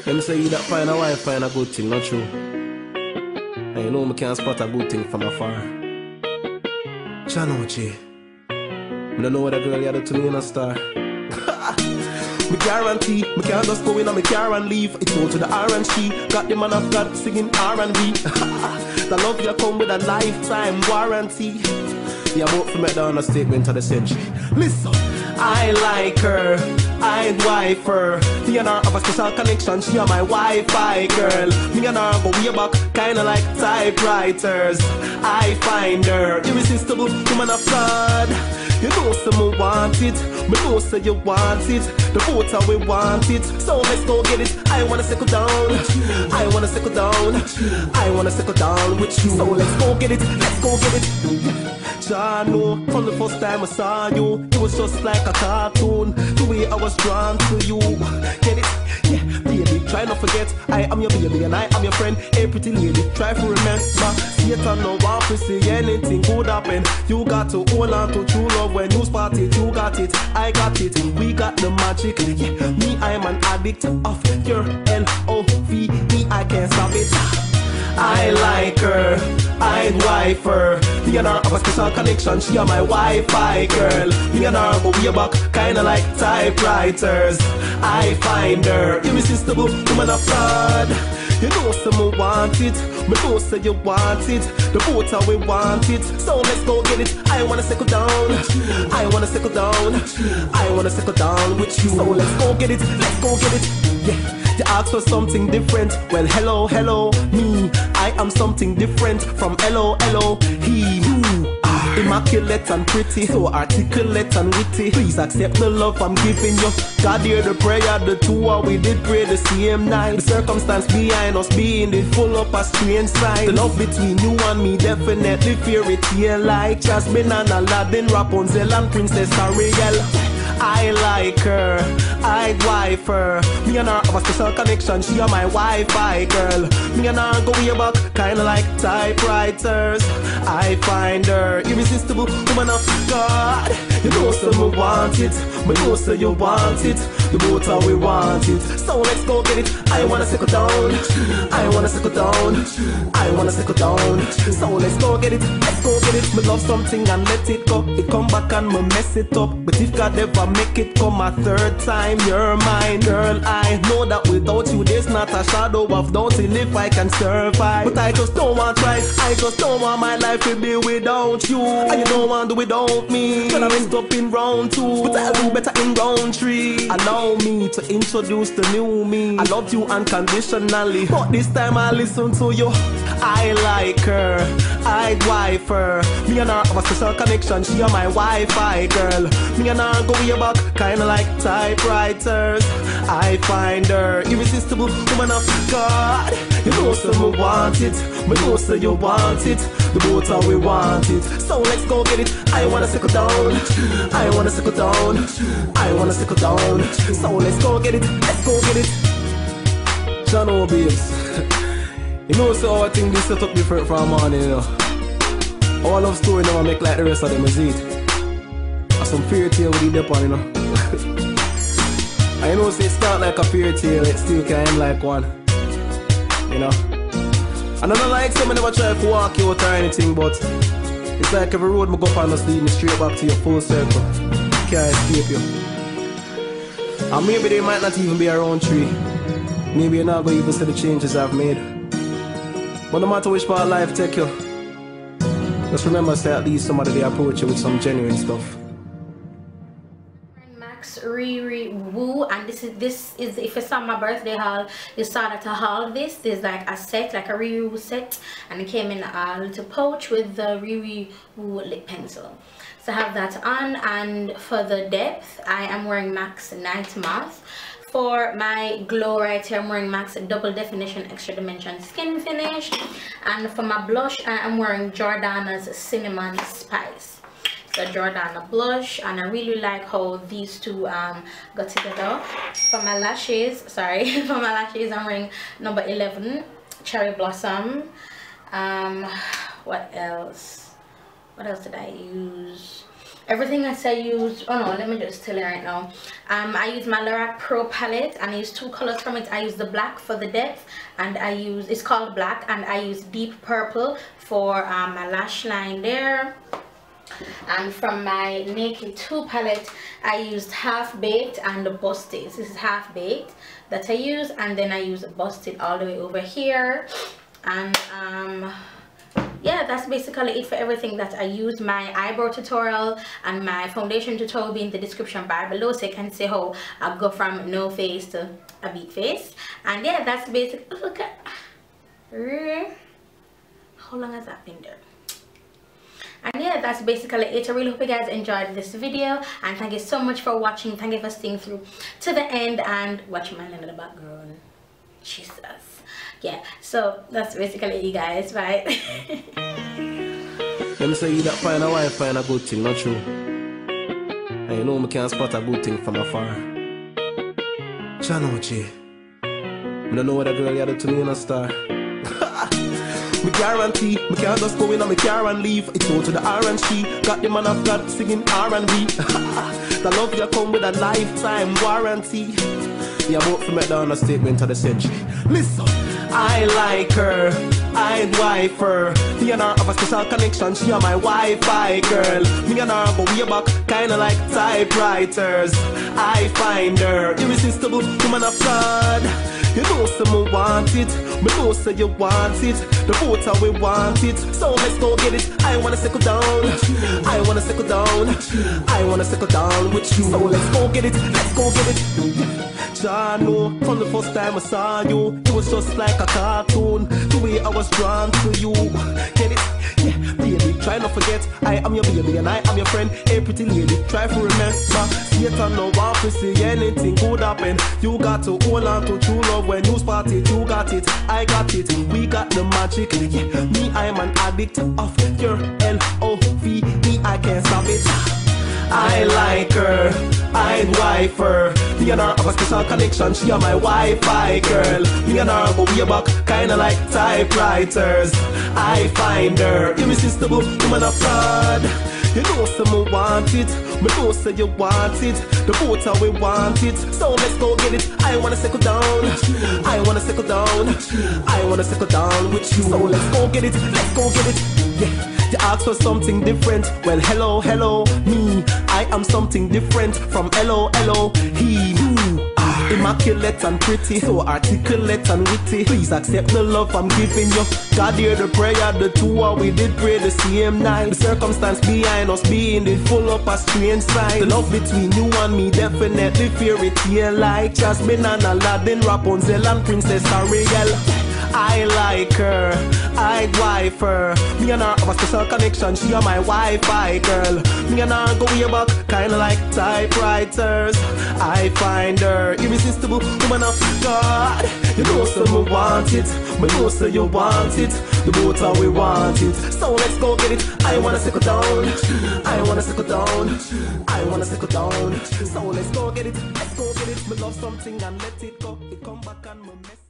Them say you that find a wife find a good thing, not true. And you know me can't spot a good thing from afar. Chanoche. I don't know what a girl you do to me in a star. Me guarantee, me can't just go in on me car and leave. It's all to the R&C. Got the man of God singing R&B. The love you come with a lifetime warranty. Yeah, I'm about to make the understatement of the century. Listen, I like her, I'd wife her. Me and her have a special connection, she are my Wi-Fi girl. Me and her go way back, kinda like typewriters. I find her irresistible, woman of God. You know someone want it, but know say you want it. The both of we want it, so let's go get it. I wanna settle down, I wanna settle down, I wanna settle down with you. So let's go get it, let's go get it. I know from the first time I saw you, it was just like a cartoon. The way I was drawn to you, get it? Yeah, baby, try not forget I am your baby and I am your friend. Hey pretty lady, try to remember. Satan no want to see anything good happen. You got to hold on to true love. When you spot it, you got it, I got it. We got the magic. Yeah, me, I am an addict of your L-O-V-E. I can't stop it. I like her, I'd wife her. Me and her have a special connection, she are my Wi-Fi girl. Me and her go way back, kinda like typewriters. I find her irresistible, woman of God. You know someone want it, but know say you want it. The both of we want it, so let's go get it. I wanna settle down, I wanna settle down, I wanna settle down with you. So let's go get it, let's go get it. Yeah, you ask for something different. Well, hello, hello, me. I am something different from hello, he, you. Immaculate and pretty, so articulate and witty. Please accept the love I'm giving you. God hear the prayer, the two of we did pray the same night. The circumstance behind us being it full up a strange sign. The love between you and me definitely fairy tale like Jasmine and Aladdin, Rapunzel and Princess Ariel. I like her, I'd wife her. Me and her have a special connection, she are my Wi-Fi girl. Me and her go way back, kinda like typewriters. I find her irresistible, woman of God. You know someone want it, but know say you want it. The both of we want it, so let's go get it. I wanna settle down, I wanna settle down, I wanna settle down. So let's go get it, let's go get it. Me love something and let it go. It come back and me mess it up. But if God ever make it come a third time, you're mine, girl. I know that without you there's not a shadow of doubt in if I can survive. But I just don't want to try, I just don't want my life to be without you. And you don't want to do without me. Girl, I messed up in round 2, but I'll do better in round 3. Allow me to introduce the new me. I love you unconditionally, but this time I listen to you. I like her, I'd wife her. Me and her have a special connection, she are my Wi-Fi girl. Me and her go way back, kinda like typewriters. I find her irresistible, woman of God. You know someone want it, but know say you want it. The both of we want it, so let's go get it. I wanna settle down, I wanna settle down, I wanna settle down. So let's go get it, let's go get it. Channel babes. You know, so I think this set up different from morning, you know. Our love story never make like the rest of them, is it? Or some fairy tale with the dip on, you know. I know, say it start like a fairy tale, it still can end like one. You know. And I don't like some never try to walk you out or anything, but it's like every road I go up and just lead me straight back to your full circle. Can't escape you. And maybe they might not even be around 3. Maybe you're not going to even see the changes I've made. But no matter which part of life take you, just remember say at least somebody they approach you with some genuine stuff. Max Riri Woo, and this is if you saw my birthday haul, you saw that I haul this. There's like a set, like a Riri Woo set, and it came in a little pouch with the Riri Woo lip pencil. So I have that on, and for the depth I am wearing Max Night Moth. For my glow right here, I'm wearing Max Double Definition Extra Dimension Skin Finish. And for my blush, I am wearing Jordanna's Cinnamon Spice. So Jordanna blush, and I really like how these two got together. For my lashes, sorry, for my lashes, I'm wearing number 11, Cherry Blossom. What else? What else did I use? everything else I use, oh no, let me just tell you right now. I use my Lorac Pro palette, and I use 2 colors from it. I use the black for the depth, and I use, it's called black, and I use deep purple for my lash line there. And from my Naked 2 palette, I used Half Baked and Busted. This is Half Baked that I use, and then I use Busted all the way over here. And yeah, that's basically it for everything that I use. My eyebrow tutorial and my foundation tutorial will be in the description bar below, so you can see how I go from no face to a big face. And yeah, that's basically, look at, how long has that been there? And yeah, that's basically it. I really hope you guys enjoyed this video, and thank you so much for watching. Thank you for staying through to the end and watching my line in the background. Jesus. Yeah, so that's basically it, you guys, right? Let me say you that find a wife find a good thing, not true. And you know me can't spot a good thing from afar. Chanoche, I don't know what a girl you do to me in a star. Me guarantee, me can't just go in on my car and leave. It's go to the R&C, got the man of God singing R&B. The love you come with a lifetime warranty. Yeah, about to make the understatement of the century. Listen, I like her, I'd wife her. Me and her have a special connection, she are my Wi-Fi girl. Me and her go way back, kinda like typewriters. I find her irresistible, woman of God. You know say me want it, me know say you want it. The both of we want it, so let's go get it. I wanna settle down, I wanna settle down, I wanna settle down with you. So let's go get it, let's go get it. I know from the first time I saw you, it was just like a cartoon. The way I was drawn to you, get it? Yeah, baby, try not forget I am your baby and I am your friend. Hey pretty lady, try to remember. Satan no want to see anything could happen. You got to hold on to true love when you spot it. You got it, I got it, we got the magic. Yeah, me I'm an addict of your L-O-V-E, I can't stop it. I like her, I'd wife her. Me and her have a special connection, she are my Wi-Fi girl. Me and her go way back, kinda like typewriters. I find her irresistible, woman of God. You know say me want it, me know say you want it. The both of we want it, so let's go get it. I wanna settle down, I wanna settle down, I wanna settle down with you. So let's go get it, let's go get it. Yeah. You ask for something different, well hello, hello, me, I am something different from hello, he, immaculate and pretty, so articulate and witty. Please accept the love I'm giving you. God hear the prayer, the two of we did pray the same night. The circumstance behind us being it full up a strange sign. The love between you and me definitely fairy tale like Jasmine and Aladdin, Rapunzel and Princess Ariel. I like her, I'd wife her. Me and her have a special connection, she are my Wi-Fi girl. Me and her go way back, kinda like typewriters. I find her irresistible, woman of God. You know say me want it, me know say you want it. The both of we want it, so let's go get it. I wanna settle down, I wanna settle down, I wanna settle down. So let's go get it, let's go get it. Me love something and let it go. It come back and me mess.